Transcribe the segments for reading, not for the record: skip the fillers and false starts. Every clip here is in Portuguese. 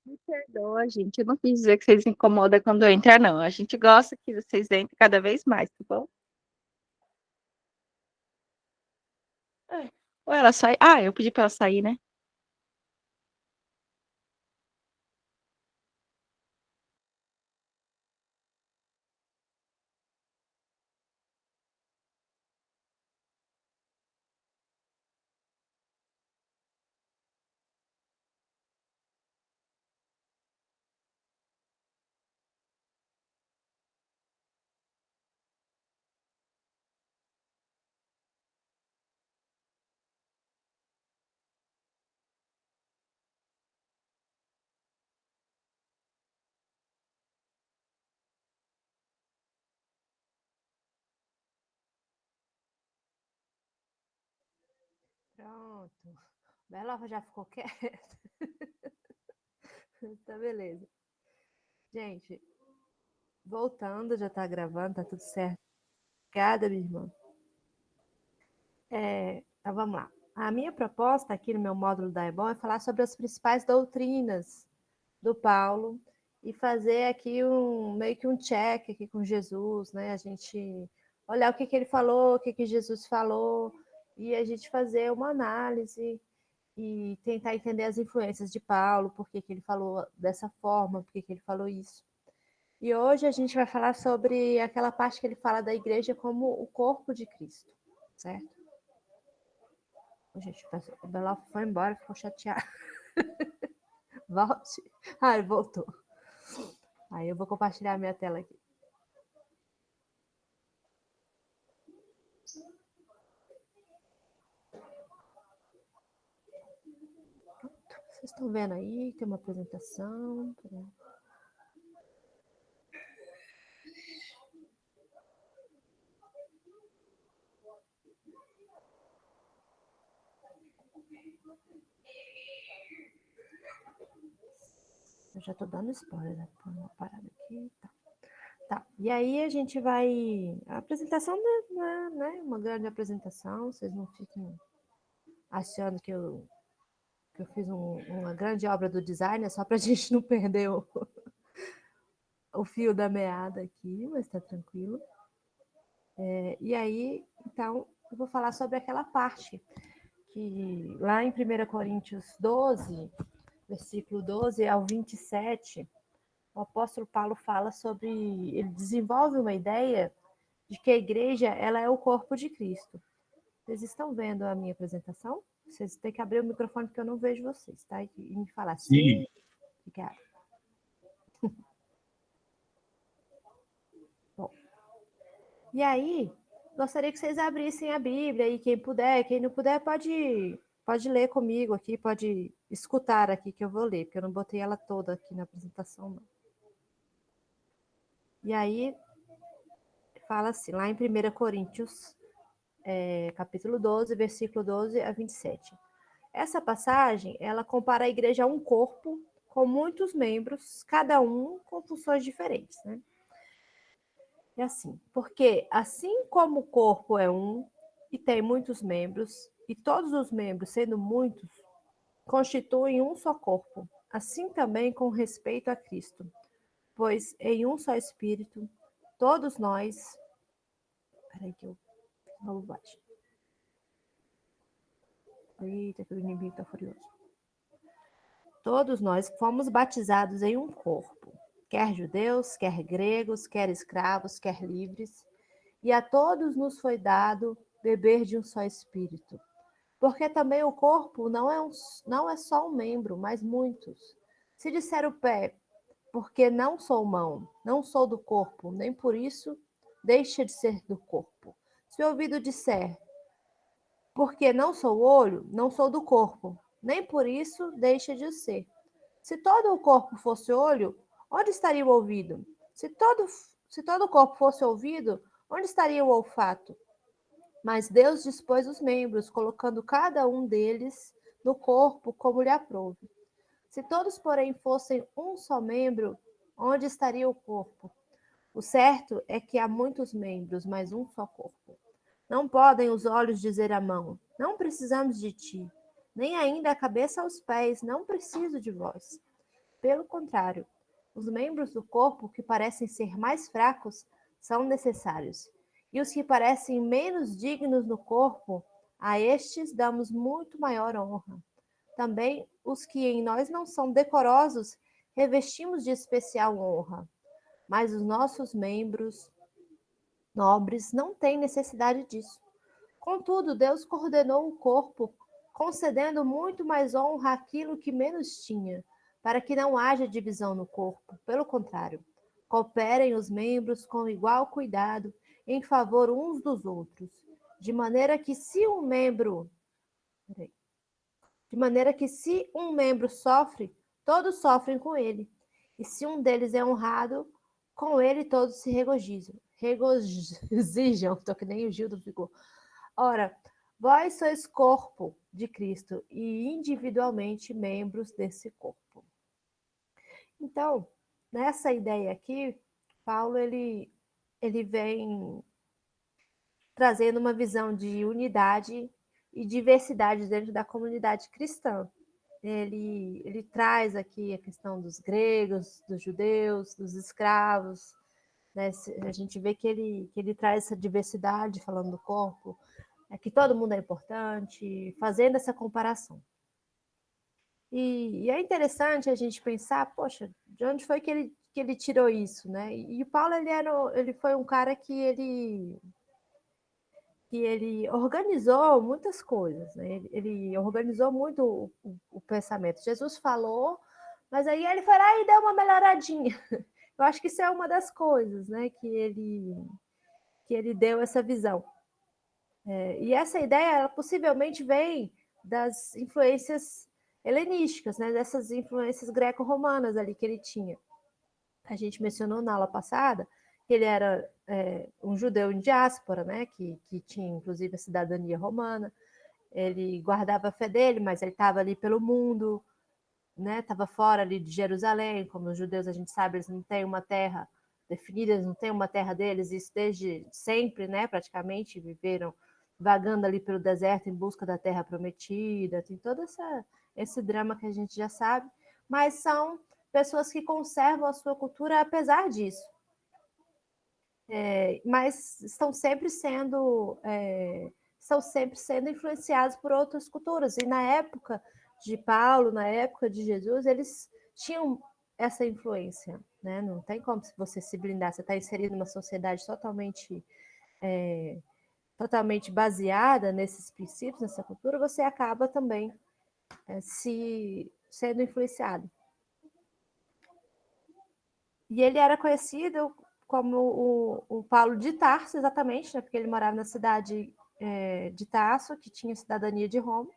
Me perdoa, gente. Eu não quis dizer que vocês se incomodam quando eu entrar, não. A gente gosta que vocês entrem cada vez mais, tá bom? É. Ou ela sai. Ah, eu pedi pra ela sair, né? Pronto. Bela já ficou quieta. Tá beleza. Gente, voltando, já tá gravando, tá tudo certo. Obrigada, minha irmã. Então vamos lá. A minha proposta aqui no meu módulo da EBON é falar sobre as principais doutrinas do Paulo e fazer aqui meio que um check aqui com Jesus, né? A gente olhar o que ele falou, o que Jesus falou, e a gente fazer uma análise e tentar entender as influências de Paulo, por que ele falou dessa forma, por que ele falou isso. E hoje a gente vai falar sobre aquela parte que ele fala da igreja como o corpo de Cristo, certo? Gente, o Bela foi embora, ficou chateado. Volte. Ah, ele voltou. Aí eu vou compartilhar a minha tela aqui. Vocês estão vendo aí? Tem uma apresentação. Eu já estou dando spoiler, né? Uma parada aqui. Tá. E aí a gente vai. A apresentação não é, né, uma grande apresentação, vocês não fiquem achando que eu fiz uma grande obra do design, é só para a gente não perder o fio da meada aqui, mas está tranquilo. E aí, então, eu vou falar sobre aquela parte que lá em 1 Coríntios 12, versículo 12 ao 27, o apóstolo Paulo fala sobre, ele desenvolve uma ideia de que a igreja ela é o corpo de Cristo. Vocês estão vendo a minha apresentação? Vocês têm que abrir o microfone porque eu não vejo vocês, tá? E me falar sim. Obrigada. Bom, e aí, gostaria que vocês abrissem a Bíblia e quem puder, quem não puder pode ler comigo aqui, pode escutar aqui que eu vou ler, porque eu não botei ela toda aqui na apresentação, não. E aí, fala assim, lá em 1 Coríntios, capítulo 12, versículo 12 a 27. Essa passagem, ela compara a igreja a um corpo com muitos membros, cada um com funções diferentes, né? É assim, porque assim como o corpo é um e tem muitos membros, e todos os membros, sendo muitos, constituem um só corpo, assim também com respeito a Cristo, pois em um só Espírito, todos nós. Peraí, que eu vou baixo. Eita, que o inimigo está furioso. Todos nós fomos batizados em um corpo, quer judeus, quer gregos, quer escravos, quer livres, e a todos nos foi dado beber de um só Espírito. Porque também o corpo não é só um membro, mas muitos. Se disser o pé, porque não sou mão, não sou do corpo, nem por isso deixa de ser do corpo. Se o ouvido disser, porque não sou olho, não sou do corpo, nem por isso deixa de ser. Se todo o corpo fosse olho, onde estaria o ouvido? Se todo o corpo fosse ouvido, onde estaria o olfato? Mas Deus dispôs os membros, colocando cada um deles no corpo como lhe aprouve. Se todos, porém, fossem um só membro, onde estaria o corpo? O certo é que há muitos membros, mas um só corpo. Não podem os olhos dizer à mão: não precisamos de ti, nem ainda a cabeça aos pés: não preciso de vós. Pelo contrário, os membros do corpo que parecem ser mais fracos são necessários, e os que parecem menos dignos no corpo, a estes damos muito maior honra. Também os que em nós não são decorosos, revestimos de especial honra, mas os nossos membros nobres não têm necessidade disso. Contudo, Deus coordenou o corpo, concedendo muito mais honra àquilo que menos tinha, para que não haja divisão no corpo. Pelo contrário, cooperem os membros com igual cuidado em favor uns dos outros, de maneira que se um membro, sofre, todos sofrem com ele. E se um deles é honrado, com ele todos se regozijam. Regozijam, tô que nem o Gildo ficou. Ora, vós sois corpo de Cristo e individualmente membros desse corpo. Então, nessa ideia aqui, Paulo ele vem trazendo uma visão de unidade e diversidade dentro da comunidade cristã. Ele traz aqui a questão dos gregos, dos judeus, dos escravos, né? A gente vê que ele traz essa diversidade falando do corpo, que todo mundo é importante, fazendo essa comparação. E é interessante a gente pensar, poxa, de onde foi que ele tirou isso, né? E o Paulo, ele foi um cara que ele organizou muitas coisas, né? Ele organizou muito o pensamento. Jesus falou, mas aí ele foi lá e deu uma melhoradinha. Eu acho que isso é uma das coisas, né? Que ele deu essa visão. E essa ideia, ela possivelmente vem das influências helenísticas, né? Dessas influências greco-romanas ali que ele tinha. A gente mencionou na aula passada que ele era um judeu em diáspora, né? Que tinha inclusive a cidadania romana. Ele guardava a fé dele, mas ele estava ali pelo mundo, né? Estava fora ali de Jerusalém. Como os judeus, a gente sabe, eles não têm uma terra definida, eles não têm uma terra deles, isso desde sempre, né? Praticamente viveram vagando ali pelo deserto em busca da terra prometida. Tem todo esse drama que a gente já sabe, mas são pessoas que conservam a sua cultura apesar disso. Mas estão sempre sendo influenciados por outras culturas. E na época de Paulo, na época de Jesus, eles tinham essa influência, né? Não tem como você se blindar. Você está inserido numa sociedade totalmente baseada nesses princípios, nessa cultura, você acaba também sendo influenciado. E ele era conhecido como o Paulo de Tarso, exatamente, né? Porque ele morava na cidade de Tarso, que tinha cidadania de Roma.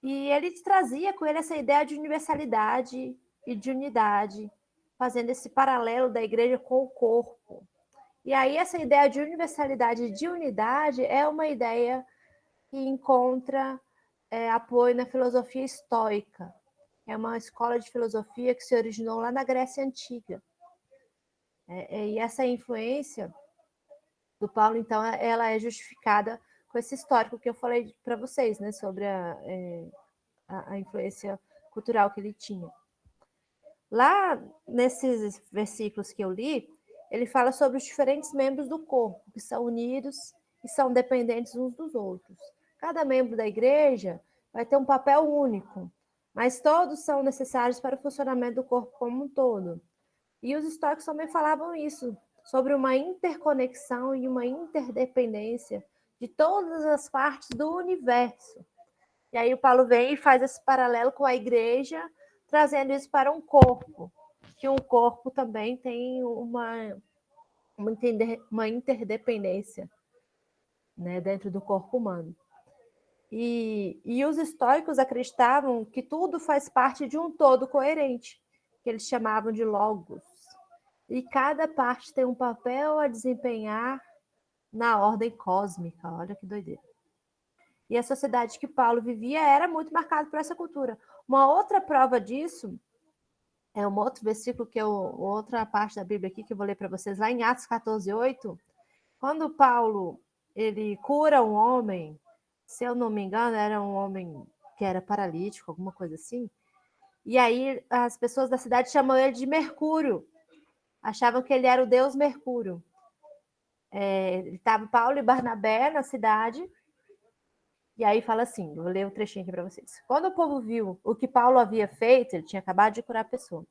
E ele trazia com ele essa ideia de universalidade e de unidade, fazendo esse paralelo da igreja com o corpo. E aí essa ideia de universalidade e de unidade é uma ideia que encontra apoio na filosofia estoica. É uma escola de filosofia que se originou lá na Grécia Antiga. E essa influência do Paulo, então, ela é justificada com esse histórico que eu falei para vocês, né, sobre a influência cultural que ele tinha. Lá, nesses versículos que eu li, ele fala sobre os diferentes membros do corpo, que são unidos e são dependentes uns dos outros. Cada membro da igreja vai ter um papel único, mas todos são necessários para o funcionamento do corpo como um todo. E os estoicos também falavam isso, sobre uma interconexão e uma interdependência de todas as partes do universo. E aí o Paulo vem e faz esse paralelo com a igreja, trazendo isso para um corpo, que um corpo também tem uma interdependência, né, dentro do corpo humano. E os estoicos acreditavam que tudo faz parte de um todo coerente, que eles chamavam de logos. E cada parte tem um papel a desempenhar na ordem cósmica. Olha que doideira. E a sociedade que Paulo vivia era muito marcada por essa cultura. Uma outra prova disso é um outro versículo, outra parte da Bíblia aqui que eu vou ler para vocês, lá em Atos 14:8. Quando Paulo ele cura um homem, se eu não me engano, era um homem que era paralítico, alguma coisa assim. E aí as pessoas da cidade chamam ele de Mercúrio. Achavam que ele era o deus Mercúrio. Estava Paulo e Barnabé na cidade. E aí fala assim, vou ler um trechinho aqui para vocês. Quando o povo viu o que Paulo havia feito, ele tinha acabado de curar a pessoa,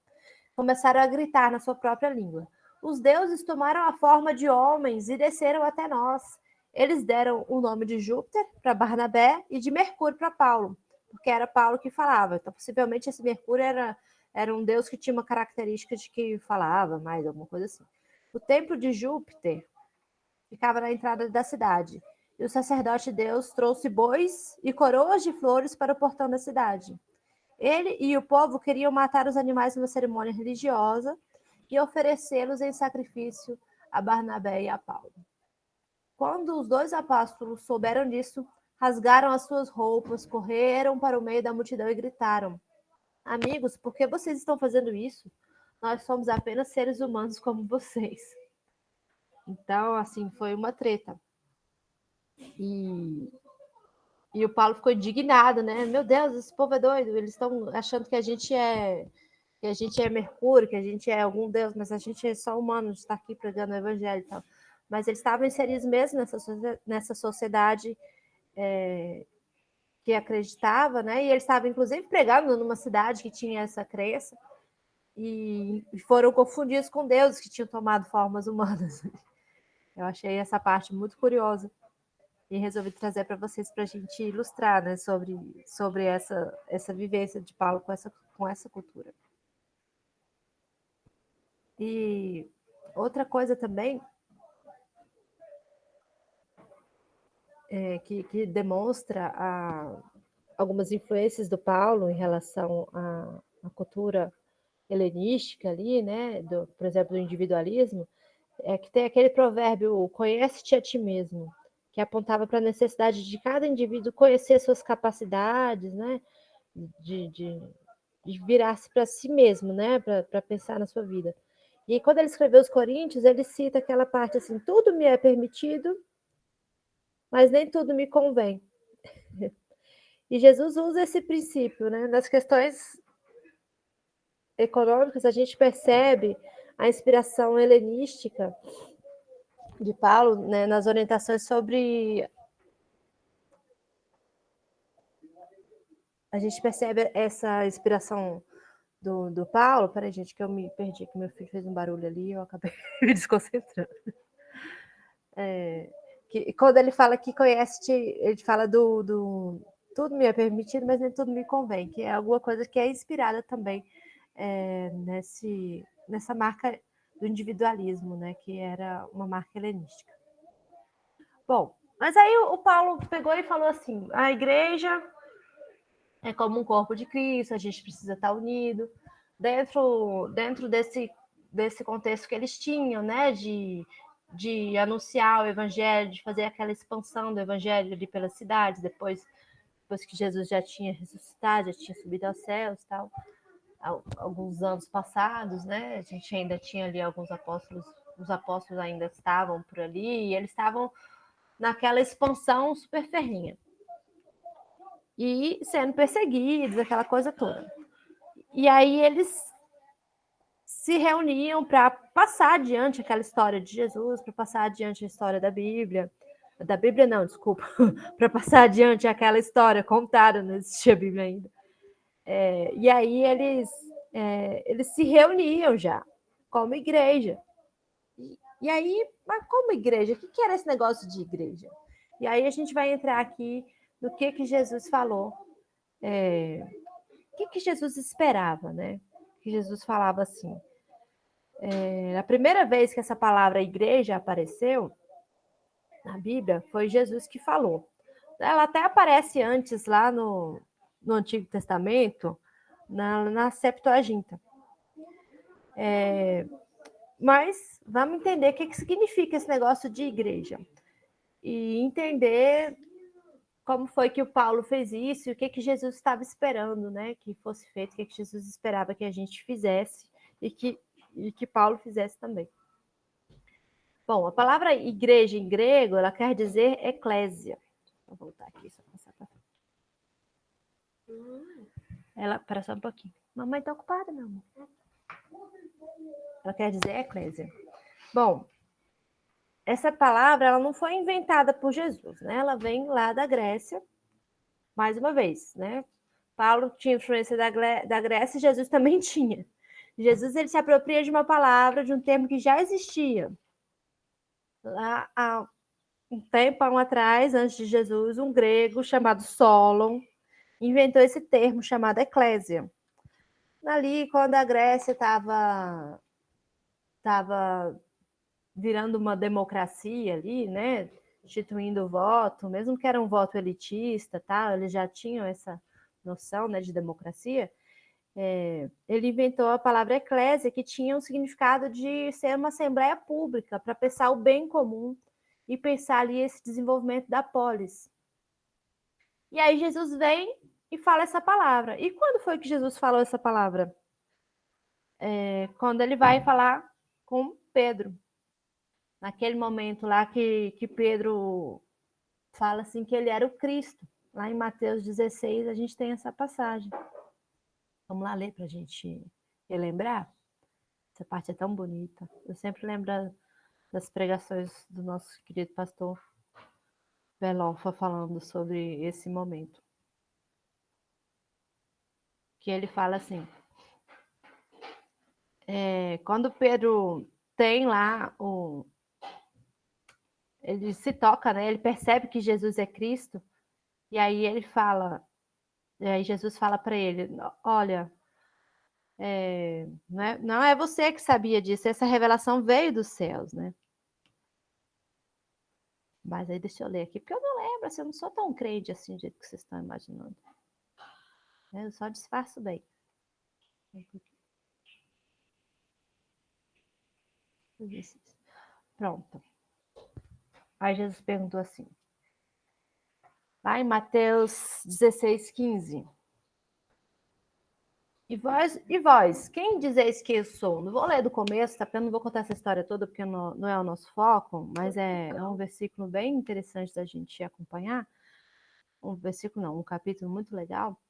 começaram a gritar na sua própria língua. Os deuses tomaram a forma de homens e desceram até nós. Eles deram o nome de Júpiter para Barnabé e de Mercúrio para Paulo, porque era Paulo que falava. Então, possivelmente, esse Mercúrio era um deus que tinha uma característica de que falava mais, alguma coisa assim. O templo de Júpiter ficava na entrada da cidade. E o sacerdote Deus trouxe bois e coroas de flores para o portão da cidade. Ele e o povo queriam matar os animais numa cerimônia religiosa e oferecê-los em sacrifício a Barnabé e a Paulo. Quando os dois apóstolos souberam disso, rasgaram as suas roupas, correram para o meio da multidão e gritaram: Amigos, por que vocês estão fazendo isso? Nós somos apenas seres humanos como vocês. Então, assim, foi uma treta. E o Paulo ficou indignado, né? Meu Deus, esse povo é doido. Eles estão achando que a gente é Mercúrio, que a gente é algum deus, mas a gente é só humano, a gente está aqui pregando o evangelho e tal. Mas eles estavam inseridos mesmo nessa sociedade que acreditava, né? E eles estavam, inclusive, pregando numa cidade que tinha essa crença e foram confundidos com deuses que tinham tomado formas humanas. Eu achei essa parte muito curiosa e resolvi trazer para vocês para a gente ilustrar, né, sobre essa vivência de Paulo com essa cultura. E outra coisa também que demonstra algumas influências do Paulo em relação à cultura helenística ali, né, por exemplo, do individualismo, é que tem aquele provérbio, conhece-te a ti mesmo, que apontava para a necessidade de cada indivíduo conhecer suas capacidades, né, de virar-se para si mesmo, né, para pensar na sua vida. E quando ele escreveu os Coríntios, ele cita aquela parte assim, tudo me é permitido, mas nem tudo me convém. E Jesus usa esse princípio, né? Nas questões econômicas, a gente percebe a inspiração helenística de Paulo, né, nas orientações sobre. A gente percebe essa inspiração do Paulo. Peraí, gente, que eu me perdi, que meu filho fez um barulho ali e eu acabei me desconcentrando. Que, quando ele fala que conhece, ele fala do tudo me é permitido, mas nem tudo me convém, que é alguma coisa que é inspirada também nessa marca do individualismo, né, que era uma marca helenística. Bom, mas aí o Paulo pegou e falou assim, a igreja é como um corpo de Cristo, a gente precisa estar unido, dentro desse contexto que eles tinham, né, de anunciar o evangelho, de fazer aquela expansão do evangelho ali pelas cidades, depois que Jesus já tinha ressuscitado, já tinha subido aos céus, tal, alguns anos passados, né? A gente ainda tinha ali alguns apóstolos, os apóstolos ainda estavam por ali, e eles estavam naquela expansão super ferrinha. E sendo perseguidos, aquela coisa toda. E aí eles se reuniam para passar adiante aquela história de Jesus, para passar adiante a história da Bíblia não, desculpa, para passar adiante aquela história contada, não existia a Bíblia ainda. E aí eles se reuniam já, como igreja. E aí, mas como igreja? O que era esse negócio de igreja? E aí a gente vai entrar aqui no que Jesus falou, o que Jesus esperava, né? Que Jesus falava assim. A primeira vez que essa palavra igreja apareceu na Bíblia, foi Jesus que falou. Ela até aparece antes lá no Antigo Testamento, na Septuaginta. Mas vamos entender o que significa esse negócio de igreja. E entender como foi que o Paulo fez isso e o que Jesus estava esperando, né? Que fosse feito, o que Jesus esperava que a gente fizesse e que Paulo fizesse também. Bom, a palavra igreja em grego, ela quer dizer eclésia. Vou voltar aqui, só passar para frente. Ela, espera só um pouquinho. Mamãe está ocupada, meu amor. Ela quer dizer eclésia. Bom, essa palavra ela não foi inventada por Jesus, né? Ela vem lá da Grécia, mais uma vez, né? Paulo tinha influência da Grécia e Jesus também tinha. Jesus ele se apropria de uma palavra, de um termo que já existia. Lá há um tempo atrás, antes de Jesus, um grego chamado Solon inventou esse termo chamado eclésia. Ali, quando a Grécia estava virando uma democracia ali, né? Instituindo o voto, mesmo que era um voto elitista, tá? Eles já tinham essa noção, né, de democracia. Ele inventou a palavra eclésia, que tinha um significado de ser uma assembleia pública para pensar o bem comum e pensar ali esse desenvolvimento da polis. E aí Jesus vem e fala essa palavra. E quando foi que Jesus falou essa palavra? Quando ele vai falar com Pedro. Naquele momento lá que Pedro fala assim que ele era o Cristo. Lá em Mateus 16 a gente tem essa passagem. Vamos lá ler para a gente relembrar? Essa parte é tão bonita. Eu sempre lembro das pregações do nosso querido pastor Belofa falando sobre esse momento. Que ele fala assim, quando Pedro tem lá ele se toca, né? Ele percebe que Jesus é Cristo, e aí ele fala, e aí Jesus fala para ele, olha, não é você que sabia disso, essa revelação veio dos céus, né? Mas aí deixa eu ler aqui, porque eu não lembro, assim, eu não sou tão crente assim, do jeito que vocês estão imaginando. Eu só disfarço bem. Pronto. Aí Jesus perguntou assim, lá em Mateus 16:15. E vós, quem dizeis que eu sou? Não vou ler do começo, tá? Eu não vou contar essa história toda, porque não é o nosso foco, mas é um versículo bem interessante da gente acompanhar. Um versículo não, um capítulo muito legal.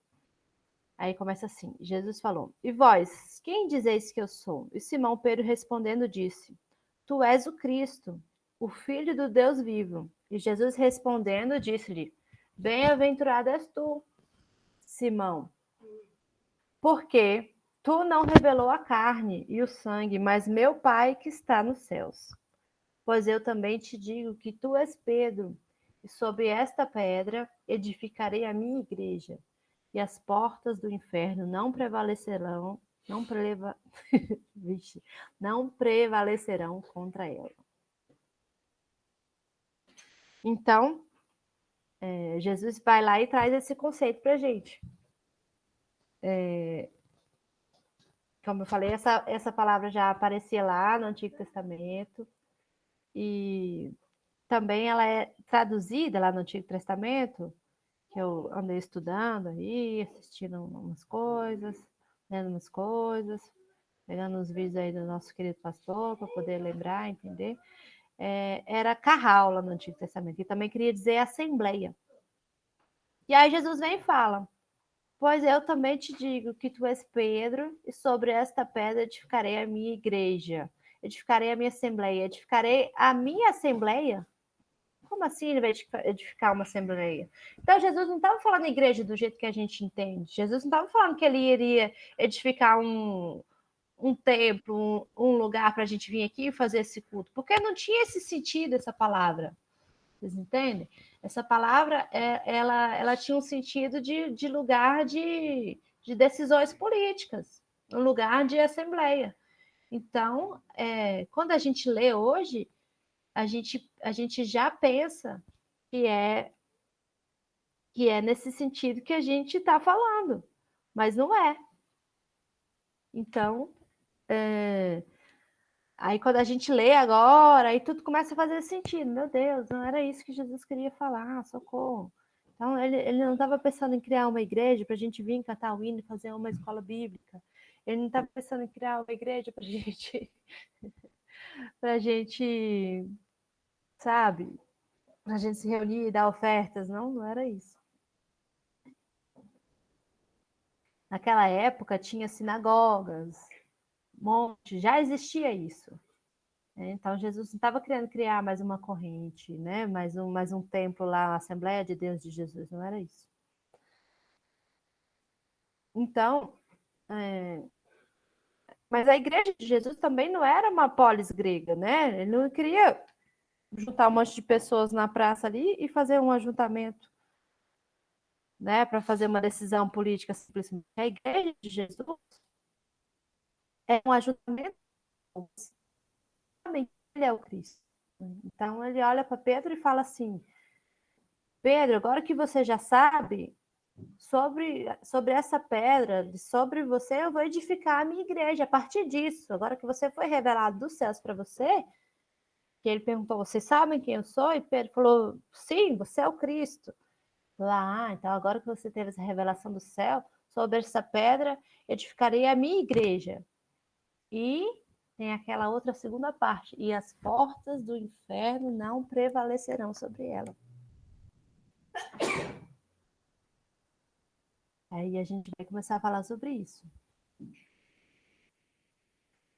Aí começa assim, Jesus falou, e vós, quem dizeis que eu sou? E Simão Pedro respondendo disse, tu és o Cristo, o Filho do Deus vivo. E Jesus respondendo disse-lhe, bem-aventurado és tu, Simão, porque tu não revelou a carne e o sangue, mas meu Pai que está nos céus. Pois eu também te digo que tu és Pedro, e sobre esta pedra edificarei a minha igreja, e as portas do inferno não prevalecerão, não prevalecerão contra ela. Então, Jesus vai lá e traz esse conceito para a gente. Como eu falei, essa palavra já aparecia lá no Antigo Testamento e também ela é traduzida lá no Antigo Testamento, que eu andei estudando aí, assistindo umas coisas, lendo umas coisas, pegando uns vídeos aí do nosso querido pastor para poder lembrar, entender. Era carral lá no Antigo Testamento, que também queria dizer assembleia. E aí Jesus vem e fala, pois eu também te digo que tu és Pedro, e sobre esta pedra edificarei a minha igreja, edificarei a minha assembleia, edificarei a minha assembleia. Como assim ele vai edificar uma assembleia? Então Jesus não estava falando igreja do jeito que a gente entende. Jesus não estava falando que ele iria edificar um templo, um lugar para a gente vir aqui e fazer esse culto, porque não tinha esse sentido essa palavra. Vocês entendem? Essa palavra, ela tinha um sentido de lugar de decisões políticas, um lugar de assembleia. Então, quando a gente lê hoje, a gente já pensa que é nesse sentido que a gente está falando, mas não é. Então, aí quando a gente lê agora, aí tudo começa a fazer sentido. Meu Deus, não era isso que Jesus queria falar, socorro. Então, ele não estava pensando em criar uma igreja para a gente vir cantar o hino e fazer uma escola bíblica. Ele não estava pensando em criar uma igreja para a gente, sabe, para a gente se reunir e dar ofertas. Não era isso. Naquela época tinha sinagogas, monte, já existia isso. Então Jesus não estava querendo criar mais uma corrente, né? Mais um templo lá, a Assembleia de Deus de Jesus, não era isso. Então, mas a igreja de Jesus também não era uma polis grega, né? Ele não queria juntar um monte de pessoas na praça ali e fazer um ajuntamento, né, para fazer uma decisão política simplesmente. A igreja de Jesus é um ajuntamento, ele é o Cristo. Então ele olha para Pedro e fala assim: Pedro, agora que você já sabe sobre essa pedra, sobre você, eu vou edificar a minha igreja a partir disso. Agora que você foi revelado dos céus para você, que ele perguntou: vocês sabem quem eu sou? E Pedro falou: sim, você é o Cristo. Lá, então agora que você teve essa revelação do céu, sobre essa pedra edificarei a minha igreja. E tem aquela outra segunda parte: e as portas do inferno não prevalecerão sobre ela. Aí a gente vai começar a falar sobre isso.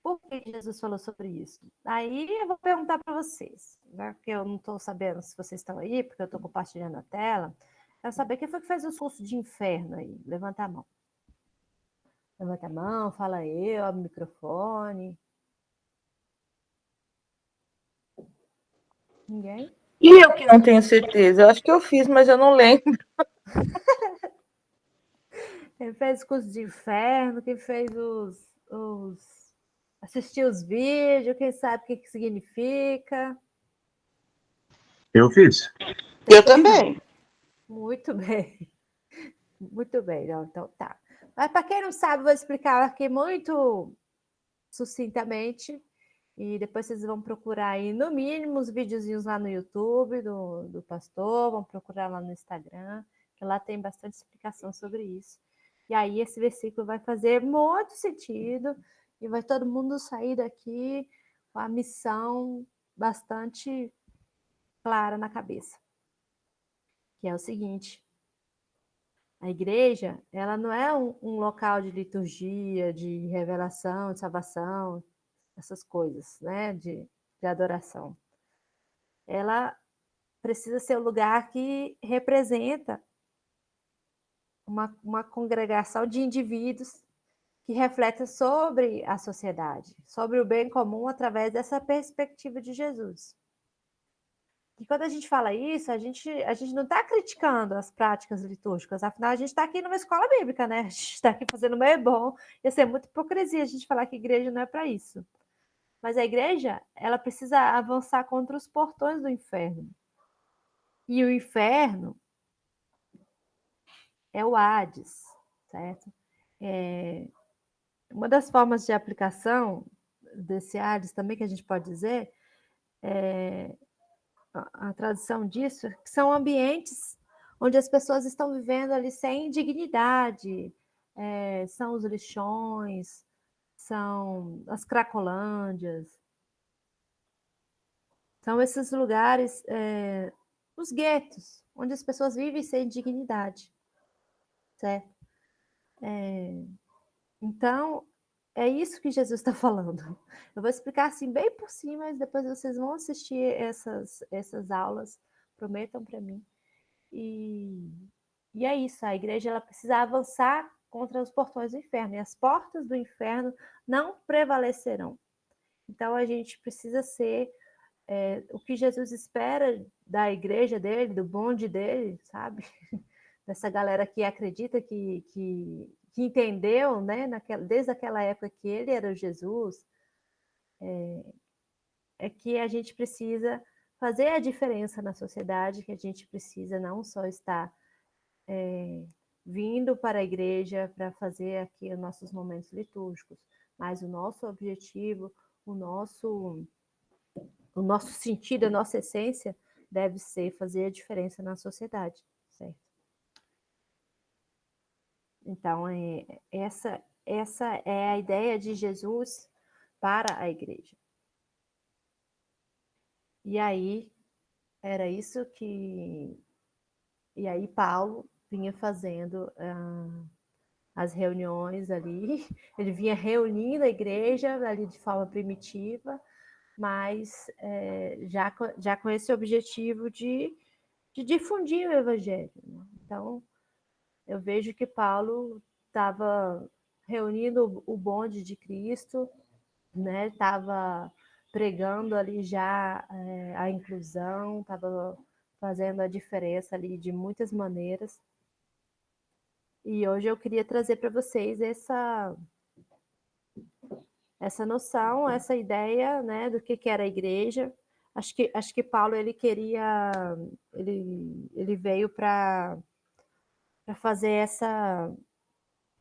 Por que Jesus falou sobre isso? Aí eu vou perguntar para vocês, né? Porque eu não estou sabendo se vocês estão aí, porque eu estou compartilhando a tela. Quero saber quem foi que fez o curso de inferno aí. Levanta a mão. Levanta a mão, fala aí, abre o microfone. Ninguém? E eu que não tenho certeza. Eu acho que eu fiz, mas eu não lembro. Quem fez o curso de inferno, quem fez assistiu os vídeos, quem sabe o que significa. Eu fiz. Eu também. Muito bem. Muito bem, não, então tá. Mas para quem não sabe, vou explicar aqui muito sucintamente. E depois vocês vão procurar aí, no mínimo, os videozinhos lá no YouTube do pastor, vão procurar lá no Instagram, que lá tem bastante explicação sobre isso. E aí esse versículo vai fazer muito sentido e vai todo mundo sair daqui com a missão bastante clara na cabeça. Que é o seguinte: a igreja, ela não é um local de liturgia, de revelação, de salvação, essas coisas, né, de adoração. Ela precisa ser o lugar que representa uma congregação de indivíduos que refletem sobre a sociedade, sobre o bem comum através dessa perspectiva de Jesus. E quando a gente fala isso, a gente não está criticando as práticas litúrgicas, afinal a gente está aqui numa escola bíblica, né? A gente está aqui fazendo o meio bom, ia ser muita hipocrisia a gente falar que igreja não é para isso. Mas a igreja, ela precisa avançar contra os portões do inferno. E o inferno é o Hades, certo? Uma das formas de aplicação desse Hades também que a gente pode dizer, a tradução disso, que são ambientes onde as pessoas estão vivendo ali sem dignidade, são os lixões, são as cracolândias, são esses lugares, os guetos, onde as pessoas vivem sem dignidade, certo? Então, é isso que Jesus está falando. Eu vou explicar assim bem por cima, mas depois vocês vão assistir essas aulas, prometam para mim. E é isso, a igreja ela precisa avançar contra os portões do inferno, e as portas do inferno não prevalecerão. Então, a gente precisa ser o que Jesus espera da igreja dele, do bonde dele, sabe? Dessa galera que acredita que entendeu, né, desde aquela época que ele era Jesus, é que a gente precisa fazer a diferença na sociedade, que a gente precisa não só estar vindo para a igreja para fazer aqui os nossos momentos litúrgicos, mas o nosso objetivo, o nosso sentido, a nossa essência deve ser fazer a diferença na sociedade, certo? Então, essa é a ideia de Jesus para a igreja. E aí, era isso que... E aí Paulo vinha fazendo as reuniões ali, ele vinha reunindo a igreja ali de forma primitiva, mas já com esse objetivo de difundir o evangelho. Então, eu vejo que Paulo estava reunindo o bonde de Cristo, né? Estava pregando ali já a inclusão, estava fazendo a diferença ali de muitas maneiras. E hoje eu queria trazer para vocês essa noção, essa ideia, né, do que era a igreja. Acho que Paulo ele veio para fazer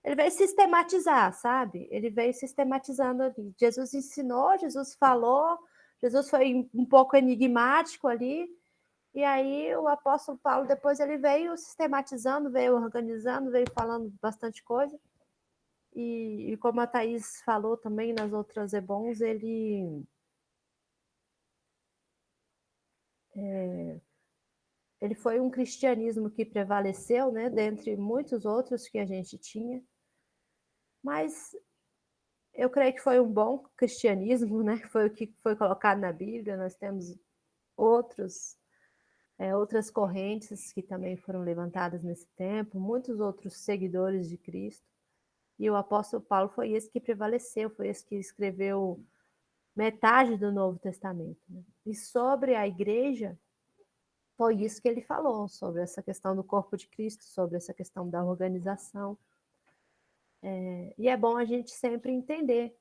ele veio sistematizar, sabe? Ele veio sistematizando ali. Jesus ensinou, Jesus falou, Jesus foi um pouco enigmático ali, e aí o apóstolo Paulo depois ele veio sistematizando, veio organizando, veio falando bastante coisa. E como a Thaís falou também nas outras EBONs, ele foi um cristianismo que prevaleceu, né, dentre muitos outros que a gente tinha, mas eu creio que foi um bom cristianismo, né? Foi o que foi colocado na Bíblia. Nós temos outras correntes que também foram levantadas nesse tempo, muitos outros seguidores de Cristo. E o apóstolo Paulo foi esse que prevaleceu, foi esse que escreveu metade do Novo Testamento. Né? E sobre a igreja, foi isso que ele falou, sobre essa questão do corpo de Cristo, sobre essa questão da organização. E é bom a gente sempre entender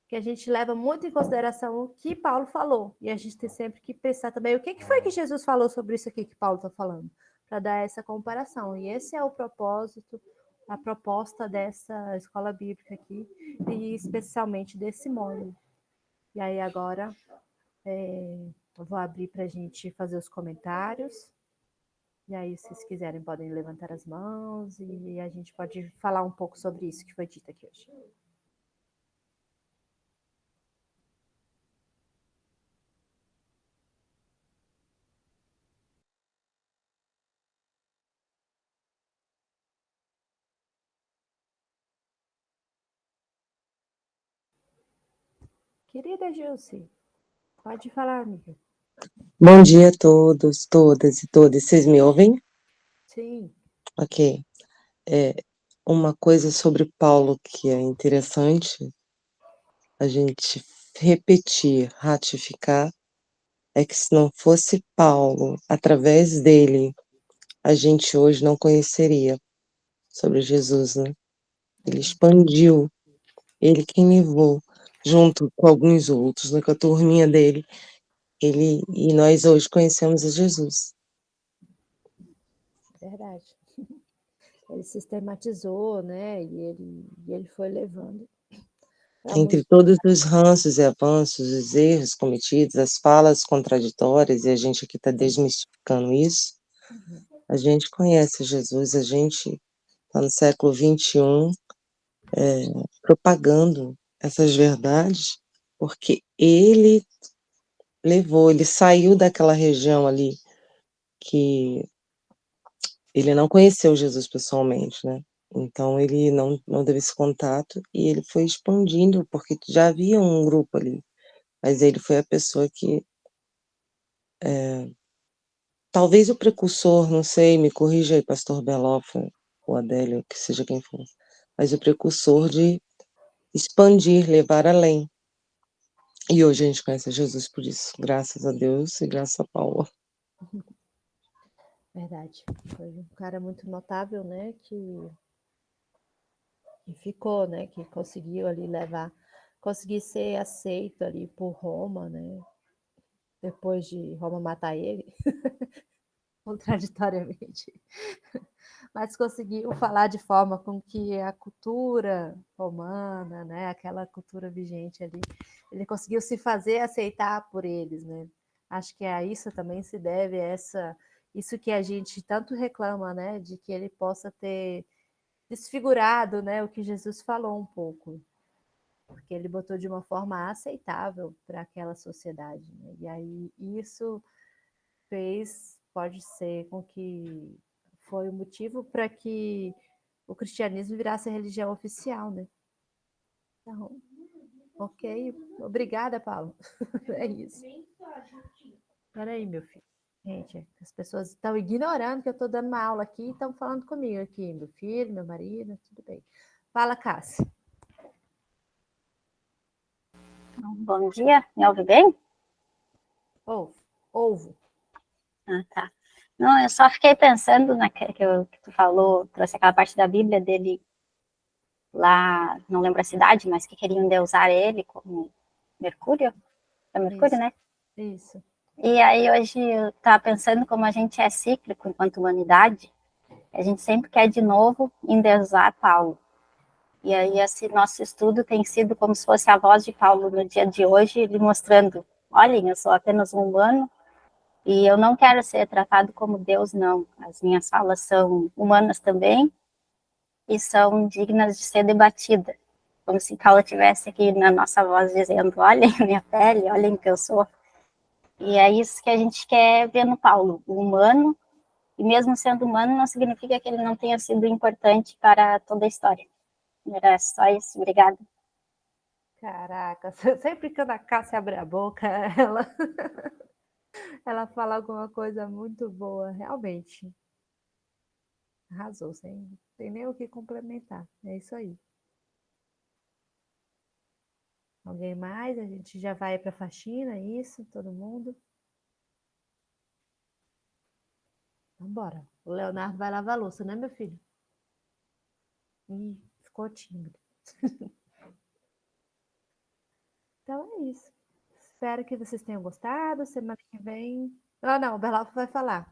que a gente leva muito em consideração o que Paulo falou. E a gente tem sempre que pensar também o que foi que Jesus falou sobre isso aqui que Paulo está falando, para dar essa comparação. E esse é o propósito, a proposta dessa escola bíblica aqui, e especialmente desse módulo. E aí agora eu vou abrir para a gente fazer os comentários. E aí, se vocês quiserem, podem levantar as mãos e a gente pode falar um pouco sobre isso que foi dito aqui hoje. Querida Gilce, pode falar, amiga. Bom dia a todos, todas e todos. Vocês me ouvem? Sim. Ok. Uma coisa sobre Paulo que é interessante a gente repetir, ratificar, é que se não fosse Paulo, através dele, a gente hoje não conheceria sobre Jesus, né? Ele expandiu, ele quem levou, junto com alguns outros, né, com a turminha dele, e nós hoje conhecemos a Jesus. Verdade. Ele sistematizou, né? E ele foi levando. Entre todos os ranços e avanços, os erros cometidos, as falas contraditórias, e a gente aqui está desmistificando isso, a gente conhece Jesus, a gente está no século XXI propagando essas verdades, porque ele levou, ele saiu daquela região ali que ele não conheceu Jesus pessoalmente, né? Então ele não teve esse contato e ele foi expandindo, porque já havia um grupo ali, mas ele foi a pessoa que talvez o precursor, não sei, me corrija aí, pastor Belofa, ou Adélio, que seja quem for, mas o precursor de expandir, levar além. E hoje a gente conhece Jesus por isso, graças a Deus e graças a Paulo. Verdade. Foi um cara muito notável, né? Que ficou, né? Que conseguiu ali conseguir ser aceito ali por Roma, né? Depois de Roma matar ele, contraditoriamente. Mas conseguiu falar de forma com que a cultura romana, né, aquela cultura vigente ali, ele conseguiu se fazer aceitar por eles, né? Acho que a isso também se deve isso que a gente tanto reclama, né, de que ele possa ter desfigurado, né, o que Jesus falou um pouco, porque ele botou de uma forma aceitável para aquela sociedade, né? E aí isso pode ser com que foi o motivo para que o cristianismo virasse a religião oficial, né? Então, ok. Obrigada, Paulo. É isso. Peraí, meu filho. Gente, as pessoas estão ignorando que eu estou dando uma aula aqui e estão falando comigo aqui. Meu filho, meu marido, tudo bem. Fala, Cássia. Bom dia, me ouve bem? Ovo. Ah, tá. Não, eu só fiquei pensando que tu falou, trouxe aquela parte da Bíblia dele lá, não lembro a cidade, mas que queriam endeusar ele como Mercúrio. É Mercúrio, Isso. né? Isso. E aí hoje eu tava pensando como a gente é cíclico enquanto humanidade, a gente sempre quer de novo endeusar Paulo. E aí esse nosso estudo tem sido como se fosse a voz de Paulo no dia de hoje, ele mostrando, olhem, eu sou apenas um humano, e eu não quero ser tratado como Deus, não. As minhas falas são humanas também e são dignas de ser debatidas. Como se Paulo estivesse aqui na nossa voz dizendo, olhem minha pele, olhem o que eu sou. E é isso que a gente quer ver no Paulo, o humano, e mesmo sendo humano não significa que ele não tenha sido importante para toda a história. Era só isso, obrigada. Caraca, sempre que a Cássia abre a boca, ela fala alguma coisa muito boa, realmente. Arrasou, sem nem o que complementar. É isso aí. Alguém mais? A gente já vai para a faxina, isso, todo mundo. Vambora. O Leonardo vai lavar a louça, né, meu filho? Ih, ficou tímido. Então é isso. Espero que vocês tenham gostado. Semana que vem. Ah, não, o Berlafo vai falar.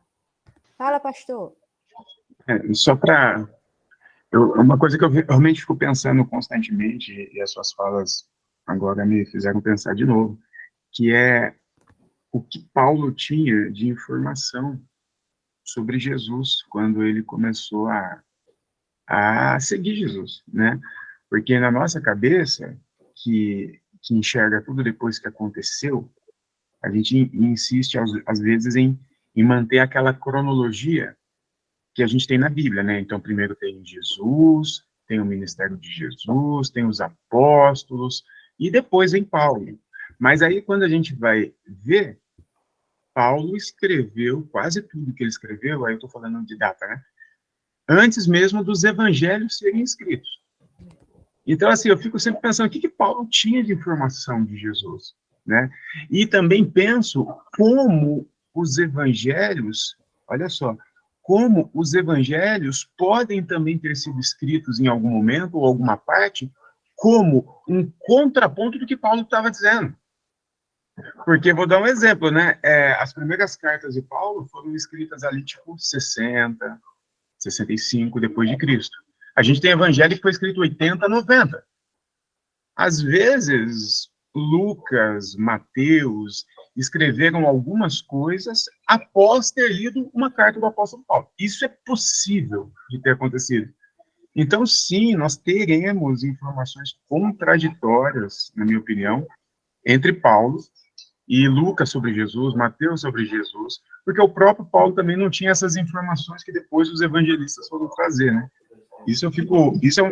Fala, pastor. Só para. Uma coisa que eu realmente fico pensando constantemente, e as suas falas agora me fizeram pensar de novo, que é o que Paulo tinha de informação sobre Jesus quando ele começou a seguir Jesus, né? Porque na nossa cabeça, que enxerga tudo depois que aconteceu, a gente insiste, às vezes, em manter aquela cronologia que a gente tem na Bíblia, né? Então, primeiro tem Jesus, tem o ministério de Jesus, tem os apóstolos, e depois vem Paulo. Mas aí, quando a gente vai ver, Paulo escreveu quase tudo que ele escreveu, aí eu estou falando de data, né? Antes mesmo dos evangelhos serem escritos. Então, assim, eu fico sempre pensando, o que Paulo tinha de informação de Jesus, né? E também penso como os evangelhos, olha só, como os evangelhos podem também ter sido escritos em algum momento ou alguma parte como um contraponto do que Paulo estava dizendo. Porque, vou dar um exemplo, né? As primeiras cartas de Paulo foram escritas ali, tipo, 60, 65 depois de Cristo. A gente tem evangelho que foi escrito 80, 90. Às vezes, Lucas, Mateus escreveram algumas coisas após ter lido uma carta do apóstolo Paulo. Isso é possível de ter acontecido. Então, sim, nós teremos informações contraditórias, na minha opinião, entre Paulo e Lucas sobre Jesus, Mateus sobre Jesus, porque o próprio Paulo também não tinha essas informações que depois os evangelistas foram trazer, né? Isso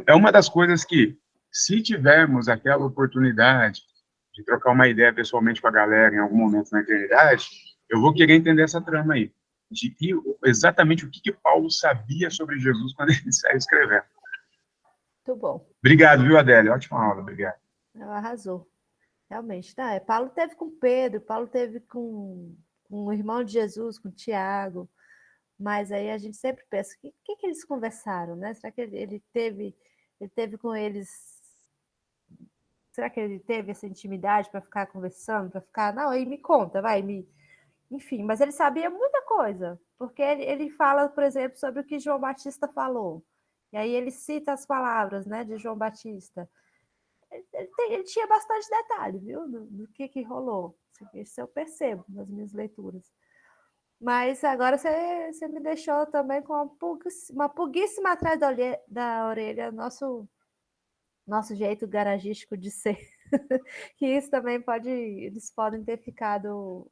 é uma das coisas que, se tivermos aquela oportunidade de trocar uma ideia pessoalmente com a galera em algum momento na eternidade, eu vou querer entender essa trama aí, de exatamente o que Paulo sabia sobre Jesus quando ele saiu escrevendo. Muito bom. Obrigado, viu, Adélia? Ótima aula, obrigado. Ela arrasou. Realmente. Tá, Paulo teve com Pedro, Paulo teve com o irmão de Jesus, com Tiago. Mas aí a gente sempre pensa, o que eles conversaram, né? Será que ele teve com eles? Será que ele teve essa intimidade para ficar conversando, para ficar, não, aí me conta, enfim, mas ele sabia muita coisa, porque ele fala, por exemplo, sobre o que João Batista falou. E aí ele cita as palavras, né, de João Batista. Ele tinha bastante detalhe, viu, do que rolou. Isso eu percebo nas minhas leituras. Mas agora você me deixou também com uma pulguíssima atrás da orelha, nosso jeito garagístico de ser. Que isso também eles podem ter ficado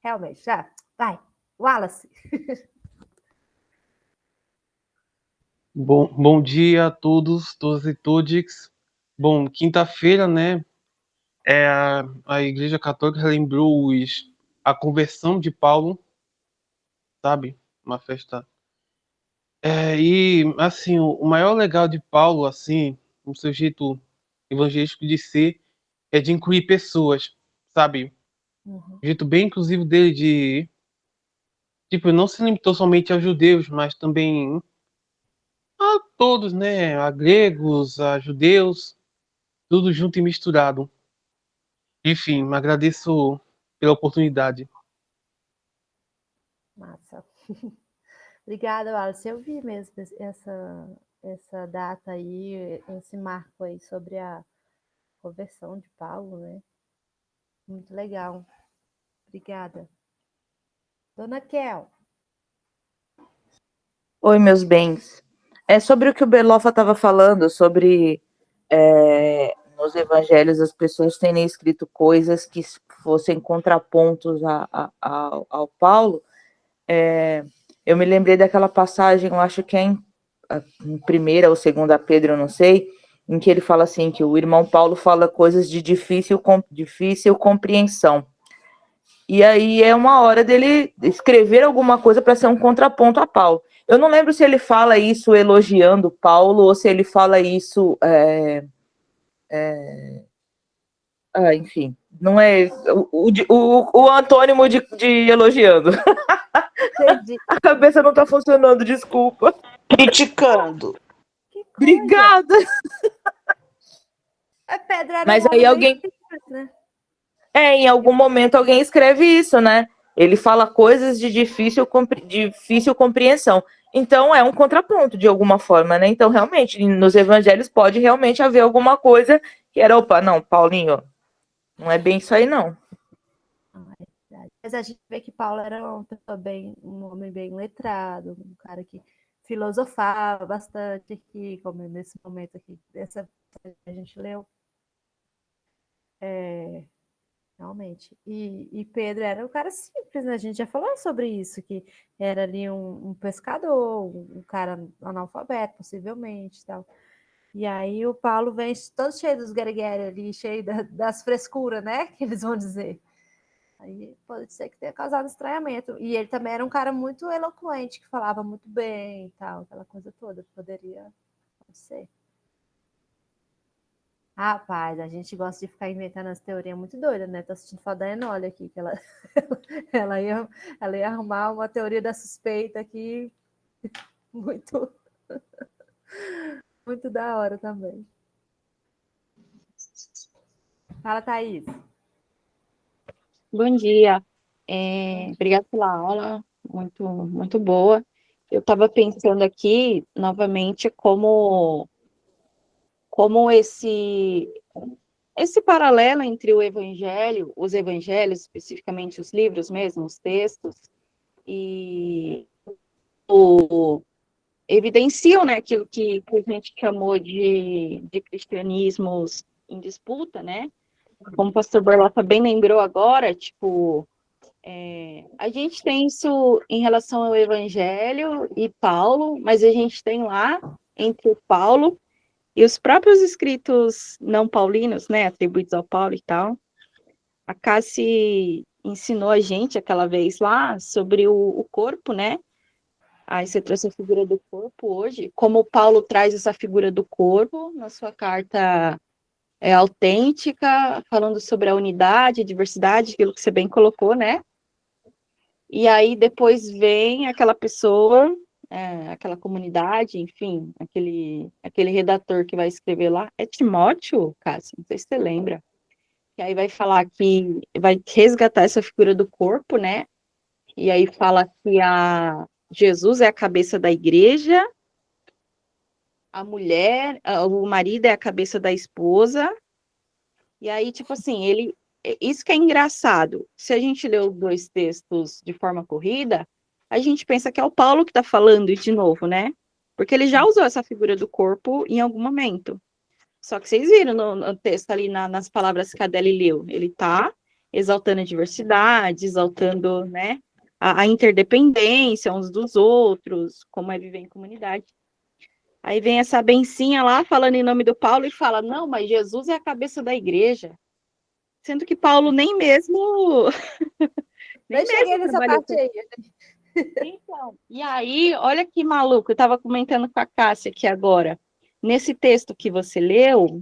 realmente. Já, vai, Wallace. Bom dia a todos e todes. Bom, quinta-feira, né? A Igreja Católica lembrou a conversão de Paulo, sabe? Uma festa. E, assim, o maior legal de Paulo, assim, no seu jeito evangelístico de ser, é de incluir pessoas, sabe? Uhum. O jeito bem inclusivo dele de. Tipo, não se limitou somente aos judeus, mas também a todos, né? A gregos, a judeus, tudo junto e misturado. Enfim, agradeço pela oportunidade. Massa. Obrigada, Wallace. Eu vi mesmo essa data aí, esse marco aí sobre a conversão de Paulo, né? Muito legal. Obrigada. Dona Kel. Oi, meus bens. É sobre o que o Berloffa estava falando, sobre nos evangelhos as pessoas terem escrito coisas que fossem contrapontos ao Paulo. Eu me lembrei daquela passagem, eu acho que é em primeira ou segunda Pedro, eu não sei, em que ele fala assim, que o irmão Paulo fala coisas de difícil compreensão. E aí é uma hora dele escrever alguma coisa para ser um contraponto a Paulo. Eu não lembro se ele fala isso elogiando Paulo ou se ele fala isso. Enfim, não é o antônimo de elogiando. Entendi. A cabeça não está funcionando, desculpa. Criticando. Que coisa. Obrigada. A Pedro era Mas um aí homem alguém. bem simples, né? Em algum momento alguém escreve isso, né? Ele fala coisas de difícil compreensão. Então é um contraponto de alguma forma, né? Então realmente nos evangelhos pode realmente haver alguma coisa que era, opa, não, Paulinho, não é bem isso aí não. Mas a gente vê que Paulo era um homem bem letrado, um cara que filosofava bastante aqui, como nesse momento aqui, dessa a gente leu. Realmente. E Pedro era um cara simples, né? A gente já falou sobre isso, que era ali um pescador, um cara analfabeto, possivelmente, tal. E aí o Paulo vem todo cheio dos guerigueri ali, cheio das frescuras, né? Que eles vão dizer. Aí pode ser que tenha causado estranhamento. E ele também era um cara muito eloquente, que falava muito bem e tal, aquela coisa toda. Poderia ser. Rapaz, a gente gosta de ficar inventando as teorias muito doidas, né? Tô assistindo foto da Enolha aqui, que ela, ela ia arrumar uma teoria da suspeita aqui muito, muito da hora também. Fala, Thaís. Bom dia. Obrigada pela aula, muito, muito boa. Eu estava pensando aqui, novamente, como esse paralelo entre o evangelho, os evangelhos, especificamente os livros mesmo, os textos, e evidenciam, né, aquilo que a gente chamou de cristianismos em disputa, né? Como o pastor Borlota bem lembrou agora, tipo, a gente tem isso em relação ao Evangelho e Paulo, mas a gente tem lá, entre o Paulo e os próprios escritos não paulinos, né, atribuídos ao Paulo e tal. A Cassi ensinou a gente aquela vez lá sobre o corpo, né? Aí você trouxe a figura do corpo hoje, como o Paulo traz essa figura do corpo na sua carta autêntica, falando sobre a unidade, a diversidade, aquilo que você bem colocou, né? E aí depois vem aquela pessoa, aquela comunidade, enfim, aquele redator que vai escrever lá, é Timóteo, Cássio, não sei se você lembra, que aí vai falar que vai resgatar essa figura do corpo, né? E aí fala que Jesus é a cabeça da igreja, a mulher, o marido é a cabeça da esposa, e aí, tipo assim, isso que é engraçado, se a gente lê os dois textos de forma corrida, a gente pensa que é o Paulo que está falando de novo, né? Porque ele já usou essa figura do corpo em algum momento. Só que vocês viram no texto ali, nas palavras que a Adele leu, ele está exaltando a diversidade, exaltando, né, a interdependência uns dos outros, como é viver em comunidade. Aí vem essa bencinha lá, falando em nome do Paulo, e fala, não, mas Jesus é a cabeça da igreja. Sendo que Paulo nem mesmo... Nem cheguei nessa trabalhou parte aí. Então, e aí, olha que maluco, eu estava comentando com a Cássia aqui agora. Nesse texto que você leu,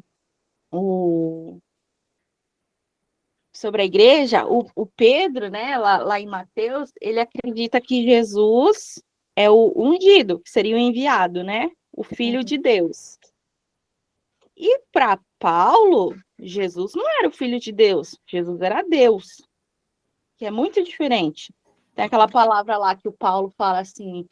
sobre a igreja, o Pedro, né, lá em Mateus, ele acredita que Jesus é o ungido, que seria o enviado, né? O Filho de Deus. E para Paulo, Jesus não era o Filho de Deus, Jesus era Deus, que é muito diferente. Tem aquela palavra lá que o Paulo fala assim,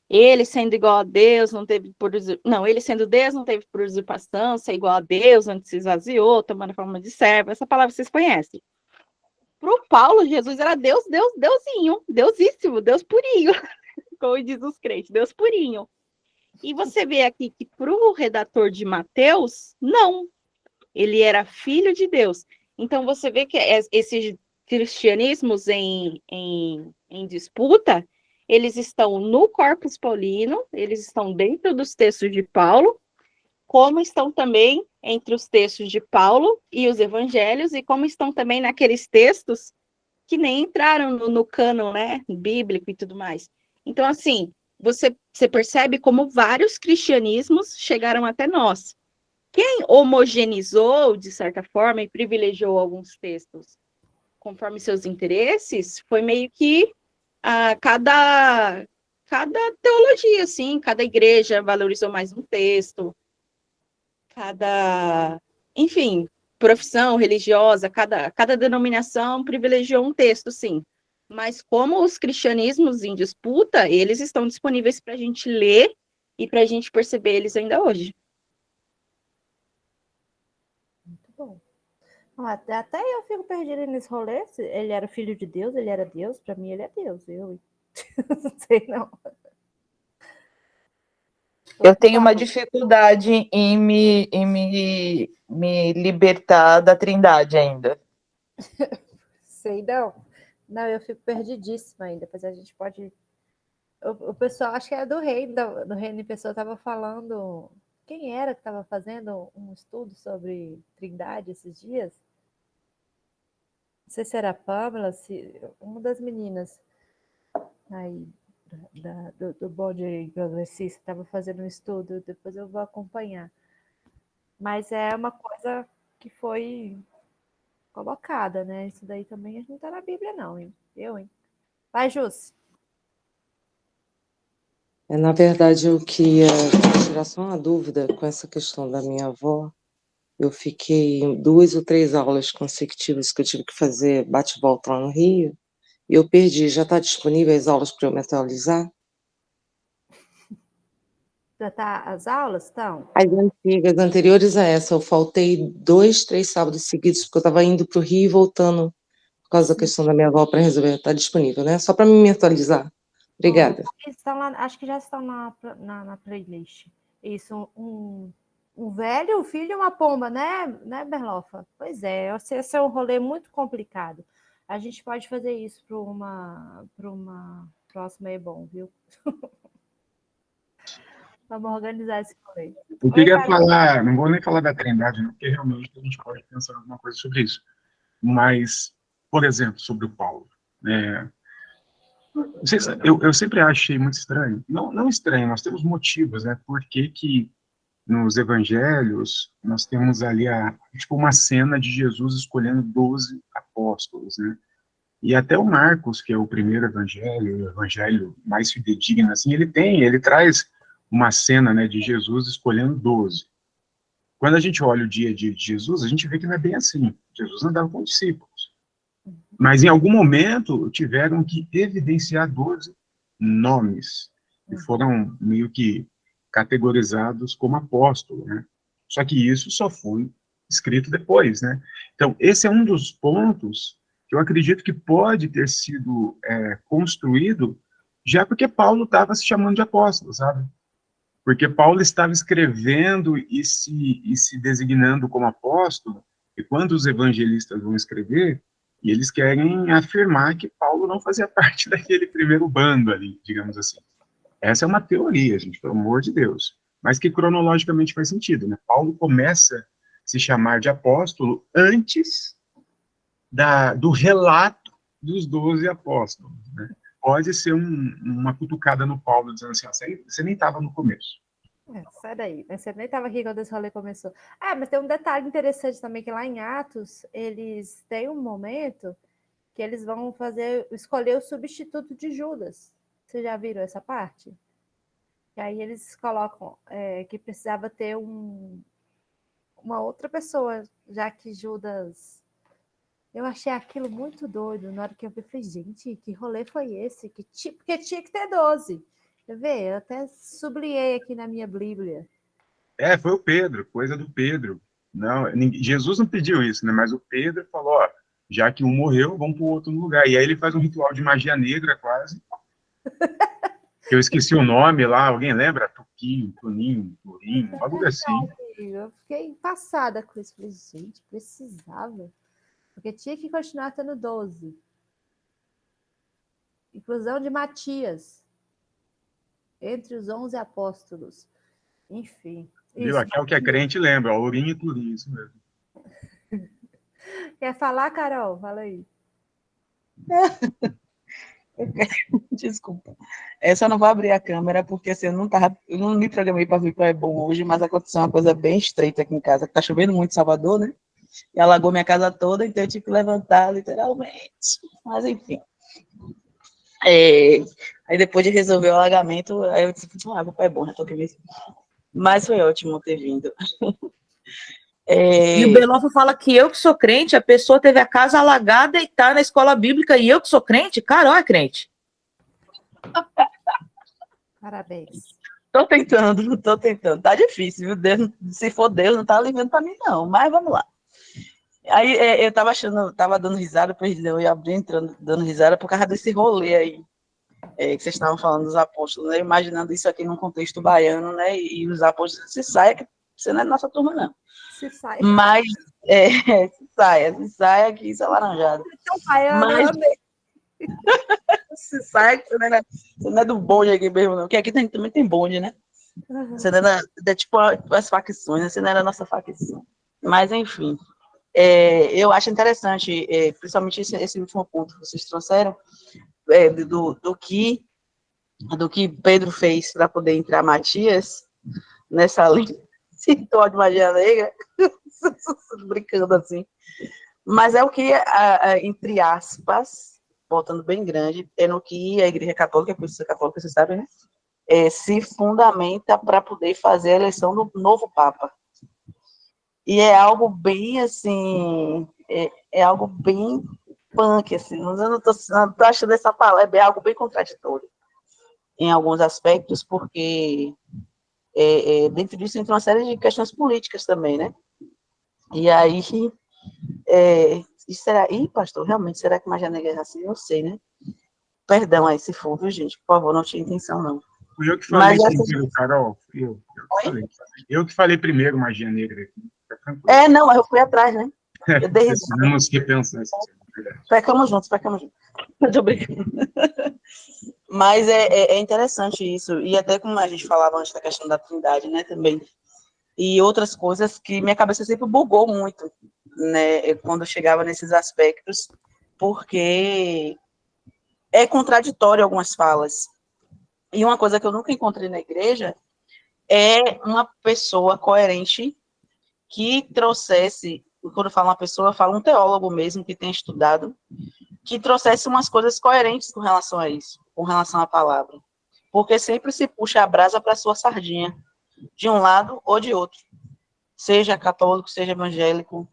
ele sendo igual a Deus, não teve por não, ele sendo Deus, não teve por usurpação, ser igual a Deus, antes se esvaziou, tomando a forma de servo. Essa palavra vocês conhecem. Para o Paulo, Jesus era Deus, Deusinho, Deusíssimo, Deus purinho, como diz os crentes, Deus purinho. E você vê aqui que para o redator de Mateus, não, ele era filho de Deus. Então você vê que esses cristianismos em disputa, eles estão no Corpus Paulino, eles estão dentro dos textos de Paulo, como estão também entre os textos de Paulo e os evangelhos, e como estão também naqueles textos que nem entraram no cânon, né, bíblico e tudo mais. Então, assim, você percebe como vários cristianismos chegaram até nós. Quem homogeneizou, de certa forma, e privilegiou alguns textos conforme seus interesses, foi meio que cada teologia, assim, cada igreja valorizou mais um texto, enfim, profissão religiosa, cada denominação privilegiou um texto, sim. Mas como os cristianismos em disputa, eles estão disponíveis para a gente ler e para a gente perceber eles ainda hoje. Muito bom. Até eu fico perdida nesse rolê. Ele era filho de Deus, ele era Deus. Para mim, ele é Deus. Eu não sei, não. Eu tenho uma dificuldade em me libertar da Trindade ainda. Sei, não. Não, eu fico perdidíssima ainda. Depois a gente pode... O pessoal, acho que era do Reino em Pessoa, estava falando... Quem era que estava fazendo um estudo sobre Trindade esses dias? Não sei se era a Pamela, uma das meninas aí do Bode Progressista estava fazendo um estudo, depois eu vou acompanhar. Mas é uma coisa que foi colocada, né? Isso daí também não está na Bíblia, não, hein? Vai, Jus. Na verdade, eu queria tirar só uma dúvida com essa questão da minha avó. Eu fiquei em 2 ou 3 aulas consecutivas que eu tive que fazer bate-volta lá no Rio, e eu perdi. Já está disponível as aulas para eu me atualizar? Já tá, as aulas estão? As antigas, anteriores a essa, eu faltei 2, 3 sábados seguidos, porque eu estava indo para o Rio e voltando por causa da questão da minha avó para resolver. Está disponível, né? Só para me atualizar. Obrigada. Estão lá, acho que já estão na playlist. Isso, um velho, um filho e uma pomba, né, Berlofa? Pois é, esse é um rolê muito complicado. A gente pode fazer isso para uma próxima bom, viu? Vamos organizar esse rolê. Eu queria falar, não vou nem falar da Trindade, não, porque realmente a gente pode pensar alguma coisa sobre isso. Mas, por exemplo, sobre o Paulo. Eu sempre achei muito estranho. Não estranho, nós temos motivos, né? Por que nos evangelhos nós temos ali uma cena de Jesus escolhendo 12 apóstolos, né? E até o Marcos, que é o primeiro evangelho, o evangelho mais fidedigno, assim, ele traz uma cena, né, de Jesus escolhendo 12. Quando a gente olha o dia a dia de Jesus, a gente vê que não é bem assim. Jesus andava com discípulos. Mas em algum momento tiveram que evidenciar 12 nomes, que foram meio que categorizados como apóstolo, né? Só que isso só foi escrito depois, né? Então, esse é um dos pontos que eu acredito que pode ter sido construído já porque Paulo estava se chamando de apóstolo, sabe? Porque Paulo estava escrevendo e se designando como apóstolo, e quando os evangelistas vão escrever, e eles querem afirmar que Paulo não fazia parte daquele primeiro bando ali, digamos assim. Essa é uma teoria, gente, pelo amor de Deus. Mas que cronologicamente faz sentido, né? Paulo começa a se chamar de apóstolo antes do relato dos 12 apóstolos, né? Pode ser uma cutucada no Paulo, dizendo assim, ó, você nem estava no começo. Sai daí, né? Você nem estava aqui quando esse rolê começou. Mas tem um detalhe interessante também, que lá em Atos, eles têm um momento que eles vão escolher o substituto de Judas. Vocês já viram essa parte? E aí eles colocam que precisava ter uma outra pessoa, já que Judas... Eu achei aquilo muito doido. Na hora que eu vi, falei, gente, que rolê foi esse? Porque tinha que ter 12. Quer ver? Eu até sublinhei aqui na minha Bíblia. Foi o Pedro, coisa do Pedro. Não, Jesus não pediu isso, né? Mas o Pedro falou, ó, já que um morreu, vamos para o outro lugar. E aí ele faz um ritual de magia negra, quase. Eu esqueci o nome lá, alguém lembra? Tuquinho, Tuninho, Turinho, um bagulho assim. Eu fiquei passada com isso. Falei, gente, precisava. Porque tinha que continuar tendo 12. Inclusão de Matias. Entre os 11 apóstolos. Enfim. Viu? Aqui é o que é crente, lembra. Ourinho e Turinho, isso mesmo. Quer falar, Carol? Fala aí. Desculpa. Essa eu não vou abrir a câmera, porque assim, eu não me programei para vir para Bom hoje, mas aconteceu uma coisa bem estreita aqui em casa, que tá chovendo muito em Salvador, né? E alagou minha casa toda, então eu tive que levantar, literalmente. Mas, enfim. Aí depois de resolver o alagamento, aí eu disse, vou para Bom, já tô aqui mesmo. Mas foi ótimo ter vindo. E o Belofa fala que eu que sou crente, a pessoa teve a casa alagada e tá na escola bíblica, e eu que sou crente? Carol é crente. Parabéns. Tô tentando. Tá difícil, viu? Deus, se for Deus, não tá aliviando para mim, não. Mas vamos lá. Aí eu tava dando risada, depois eu ia abrir entrando, dando risada por causa desse rolê aí, que vocês estavam falando dos apóstolos, né? Imaginando isso aqui num contexto baiano, né? E os apóstolos, se saia, que você não é da nossa turma, não. Se sai. Mas, se saia que isso é laranjada. Então, pai, Mas, se saia que você não é do bonde aqui mesmo, não. Porque aqui também tem bonde, né? Você não é tipo as facções, né? Você não era a nossa facção. Mas, enfim. Eu acho interessante, principalmente esse último ponto que vocês trouxeram, do que Pedro fez para poder entrar Matias nessa linha de magia negra, brincando assim. Mas é o que, entre aspas, botando bem grande, é no que a Igreja Católica, por isso católica, vocês sabem, né? Se fundamenta para poder fazer a eleição do novo Papa. E é algo bem, assim, é algo bem punk, assim, eu não tô achando essa palavra, é algo bem contraditório, em alguns aspectos, porque dentro disso entra uma série de questões políticas também, né? E aí, será, pastor, realmente, será que magia negra é assim? Não sei, né? Perdão aí, se for, viu, gente? Por favor, não tinha intenção, não. Fui eu que falei primeiro, Carol. Eu que falei primeiro magia negra aqui. Não, eu fui atrás, né? Eu dei Precisamos repensar isso. Pecamos juntos. Tô brincando. Mas é interessante isso. E até como a gente falava antes da questão da Trindade, né, também. E outras coisas que minha cabeça sempre bugou muito, né, quando eu chegava nesses aspectos, porque é contraditório algumas falas. E uma coisa que eu nunca encontrei na igreja é uma pessoa coerente que trouxesse, quando eu falo uma pessoa, eu falo um teólogo mesmo, que tem estudado, que trouxesse umas coisas coerentes com relação a isso, com relação à palavra. Porque sempre se puxa a brasa para a sua sardinha, de um lado ou de outro. Seja católico, seja evangélico,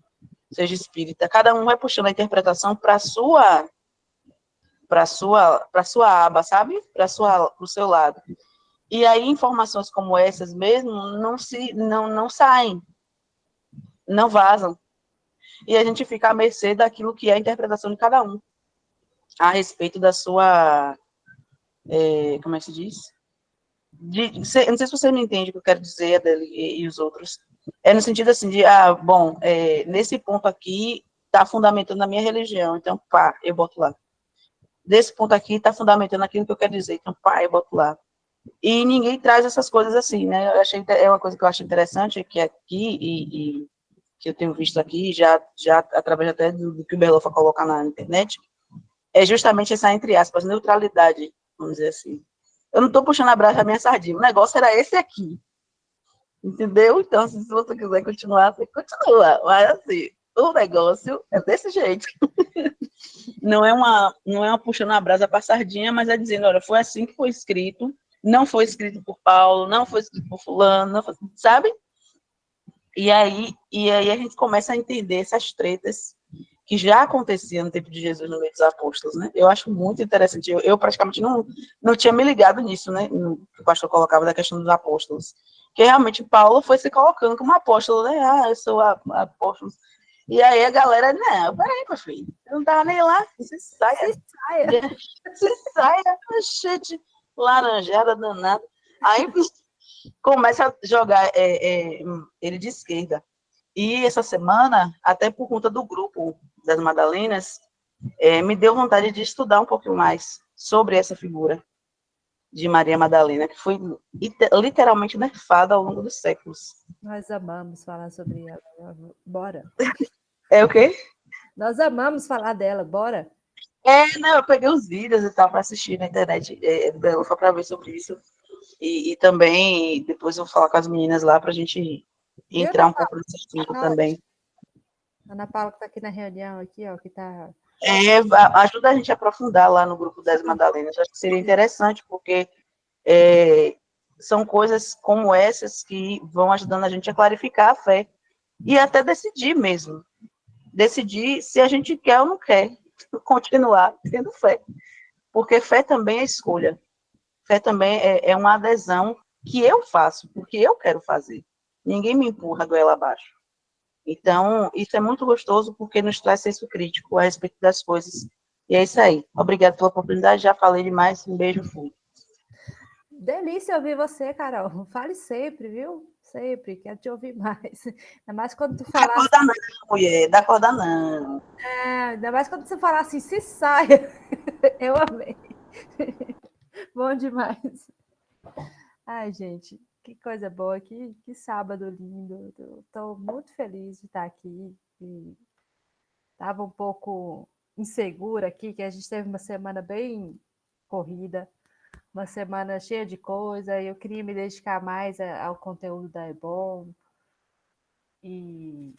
seja espírita. Cada um vai puxando a interpretação para a sua aba, sabe? Para o seu lado. E aí informações como essas mesmo não saem, não vazam. E a gente fica à mercê daquilo que é a interpretação de cada um a respeito da sua, como é que se diz? Não sei se você me entende o que eu quero dizer, Adele e os outros. No sentido assim de, nesse ponto aqui está fundamentando a minha religião, então, eu boto lá. Desse ponto aqui está fundamentando aquilo que eu quero dizer, então, eu boto lá. E ninguém traz essas coisas assim, né? Eu achei, é uma coisa que eu acho interessante, que aqui, e que eu tenho visto aqui, já através até do que o Berlofa coloca na internet, é justamente essa, entre aspas, neutralidade, vamos dizer assim. Eu não estou puxando a brasa da minha sardinha, o negócio era esse aqui, entendeu? Então, se você quiser continuar, você continua, mas assim, o negócio é desse jeito. Não é uma puxando a brasa para a sardinha, mas é dizendo, olha, foi assim que foi escrito, não foi escrito por Paulo, não foi escrito por fulano, não foi, sabe? E aí a gente começa a entender essas tretas que já aconteciam no tempo de Jesus no meio dos apóstolos, né? Eu acho muito interessante. Eu praticamente não tinha me ligado nisso, né? Que o pastor colocava da questão dos apóstolos. Que realmente Paulo foi se colocando como apóstolo, né? Ah, eu sou apóstolo. E aí a galera, não, peraí, meu filho, eu não tava nem lá, se saia. Se saia, gente, laranjada danada. Aí começa a jogar ele de esquerda. E essa semana, até por conta do grupo das Madalenas, me deu vontade de estudar um pouquinho mais sobre essa figura de Maria Madalena, que foi literalmente nerfada ao longo dos séculos. Nós amamos falar sobre ela. Bora. É o quê? Nós amamos falar dela, bora. Não, eu peguei os vídeos e tal para assistir na internet, para ver sobre isso. E também, depois eu vou falar com as meninas lá para a gente Viu, entrar Ana um pouco nesse assunto Paula? também. Ana Paula que está aqui na reunião, aqui, ó, que está... Ajuda a gente a aprofundar lá no grupo das Madalenas. Acho que seria interessante, porque são coisas como essas que vão ajudando a gente a clarificar a fé e até decidir mesmo. Decidir se a gente quer ou não quer continuar tendo fé. Porque fé também é escolha. Fé também é uma adesão que eu faço, porque eu quero fazer. Ninguém me empurra goela abaixo. Então, isso é muito gostoso, porque nos traz senso crítico a respeito das coisas. E é isso aí. Obrigada pela oportunidade. Já falei demais. Um beijo, fui. Delícia ouvir você, Carol. Fale sempre, viu? Sempre, quero te ouvir mais. Ainda mais quando tu falar... Dá corda não, mulher. Dá corda não. Ainda mais quando você falar assim, se saia. Eu amei. Bom demais. Ai, gente, que coisa boa, que sábado lindo. Estou muito feliz de estar aqui. Estava um pouco insegura aqui, que a gente teve uma semana bem corrida, uma semana cheia de coisa, e eu queria me dedicar mais ao conteúdo da Ebon. E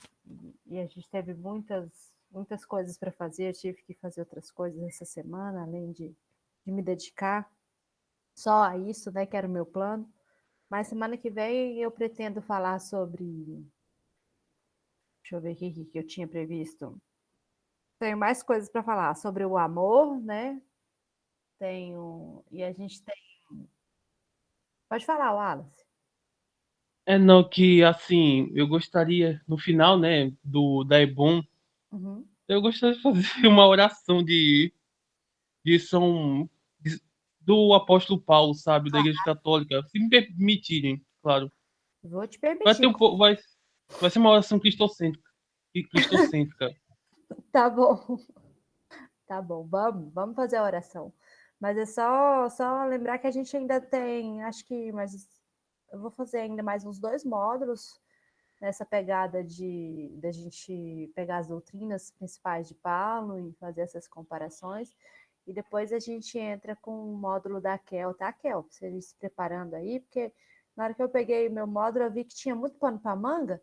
a gente teve muitas coisas para fazer, eu tive que fazer outras coisas essa semana, além de me dedicar só a isso, né, que era o meu plano. Mas semana que vem eu pretendo falar sobre... Deixa eu ver aqui o que eu tinha previsto. Tenho mais coisas para falar sobre o amor, né? E a gente tem... Pode falar, Wallace. Não, que assim, eu gostaria, no final, né, da Ebon, Uhum. eu gostaria de fazer uma oração de São do apóstolo Paulo, sabe, da Igreja Católica, se me permitirem, claro. Vou te Vai ter permitir. vai ser uma oração cristocêntrica. Tá bom. Tá bom, vamos fazer a oração. Mas é só lembrar que a gente ainda tem, acho que eu vou fazer ainda mais uns 2 módulos nessa pegada da gente pegar as doutrinas principais de Paulo e fazer essas comparações. E depois a gente entra com o módulo da Kel, tá, Kel? Pra você ir se preparando aí, porque na hora que eu peguei meu módulo, eu vi que tinha muito pano para manga,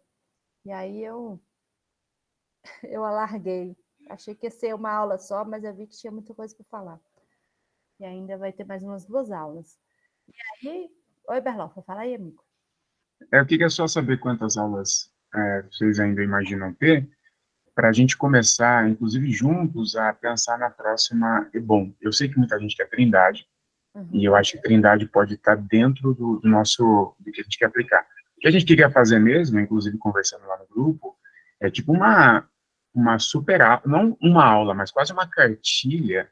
e aí eu alarguei. Achei que ia ser uma aula só, mas eu vi que tinha muita coisa para falar. E ainda vai ter mais umas 2 aulas. E aí... Oi, Berlofa, fala aí, amigo. Eu queria só saber quantas aulas vocês ainda imaginam ter, para a gente começar, inclusive juntos, a pensar na próxima Ebon. Eu sei que muita gente quer Trindade, e eu acho que Trindade pode estar dentro do que a gente quer aplicar. O que a gente queria fazer mesmo, inclusive conversando lá no grupo, é tipo uma super aula, não uma aula, mas quase uma cartilha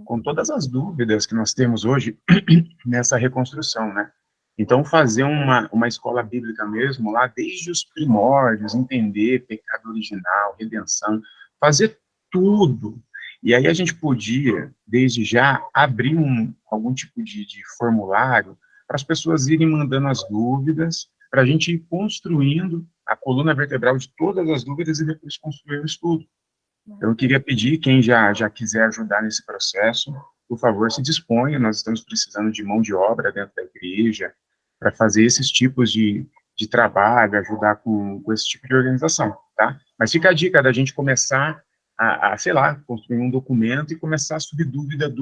com todas as dúvidas que nós temos hoje nessa reconstrução, né? Então, fazer uma escola bíblica mesmo, lá desde os primórdios, entender pecado original, redenção, fazer tudo. E aí a gente podia, desde já, abrir algum tipo de formulário para as pessoas irem mandando as dúvidas, para a gente ir construindo a coluna vertebral de todas as dúvidas e depois construir o estudo. Então, eu queria pedir, quem já quiser ajudar nesse processo, por favor, se disponha, nós estamos precisando de mão de obra dentro da igreja, para fazer esses tipos de trabalho, ajudar com esse tipo de organização, tá? Mas fica a dica da gente começar sei lá, construir um documento e começar a subir dúvida,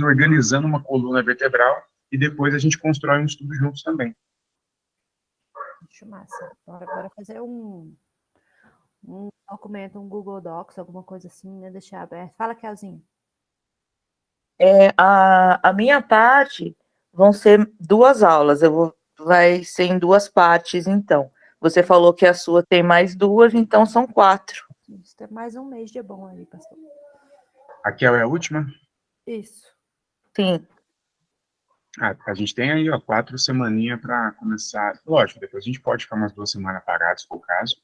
organizando uma coluna vertebral, e depois a gente constrói um estudo juntos também. Acho massa. Bora fazer um documento, um Google Docs, alguma coisa assim, né? Deixar aberto. Fala, Kelzinho. A minha parte vão ser 2 aulas, vai ser em 2 partes, então. Você falou que a sua tem mais 2, então são 4. Isso, tem mais um mês de bom aí, pastor. Raquel é a última? Isso. Sim. A gente tem aí, 4 semaninhas para começar. Lógico, depois a gente pode ficar umas 2 semanas paradas, se for o caso.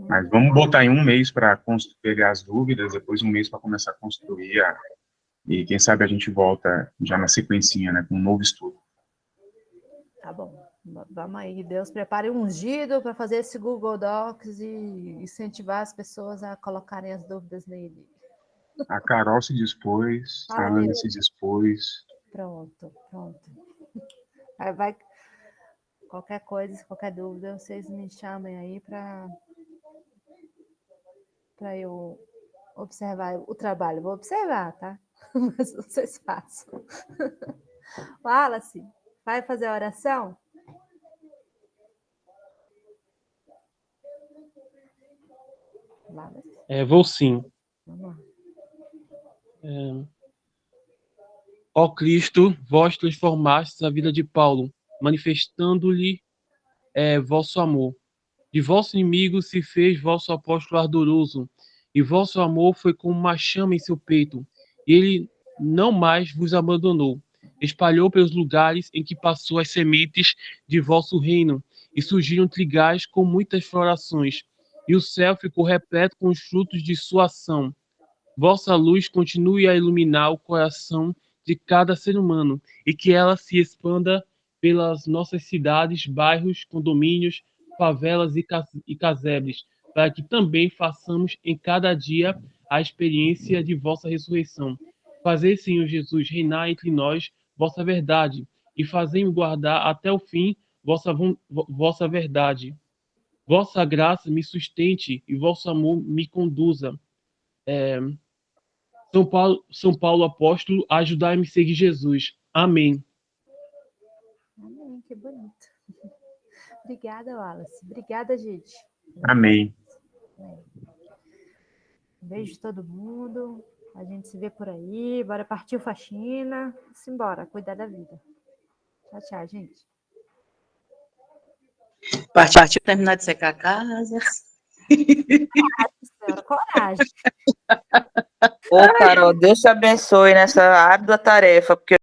Mas vamos botar em um mês para pegar as dúvidas, depois um mês para começar a construir. E quem sabe a gente volta já na sequencinha, né, com um novo estudo. Tá bom. Vamos aí. Deus prepare um ungido para fazer esse Google Docs e incentivar as pessoas a colocarem as dúvidas nele. A Carol se dispôs, a Ana se dispôs. Pronto. Aí vai. Qualquer coisa, qualquer dúvida, vocês me chamem aí para eu observar o trabalho. Vou observar, tá? Mas vocês façam. Wallace, vai fazer a oração? Vou sim. Vamos lá. Ó Cristo, vós transformastes a vida de Paulo, manifestando-lhe vosso amor. De vosso inimigo se fez vosso apóstolo ardoroso, e vosso amor foi como uma chama em seu peito. E ele não mais vos abandonou. Espalhou pelos lugares em que passou as sementes de vosso reino, e surgiram trigais com muitas florações, e o céu ficou repleto com os frutos de sua ação. Vossa luz continue a iluminar o coração de cada ser humano, e que ela se expanda pelas nossas cidades, bairros, condomínios, favelas e casebres, para que também façamos em cada dia a experiência de vossa ressurreição. Fazei, Senhor Jesus, reinar entre nós vossa verdade, e fazei-me guardar até o fim vossa verdade. Vossa graça me sustente e vosso amor me conduza. São Paulo apóstolo, ajudai-me a seguir Jesus. Amém. Amém, que bonito. Obrigada, Wallace. Obrigada, gente. Amém. Um beijo de todo mundo. A gente se vê por aí. Bora partir faxina. Simbora, cuidar da vida. Tchau, tchau, gente. Partiu terminar de secar a casa. Senhora, coragem. Ô, Carol, Deus te abençoe nessa árdua tarefa, porque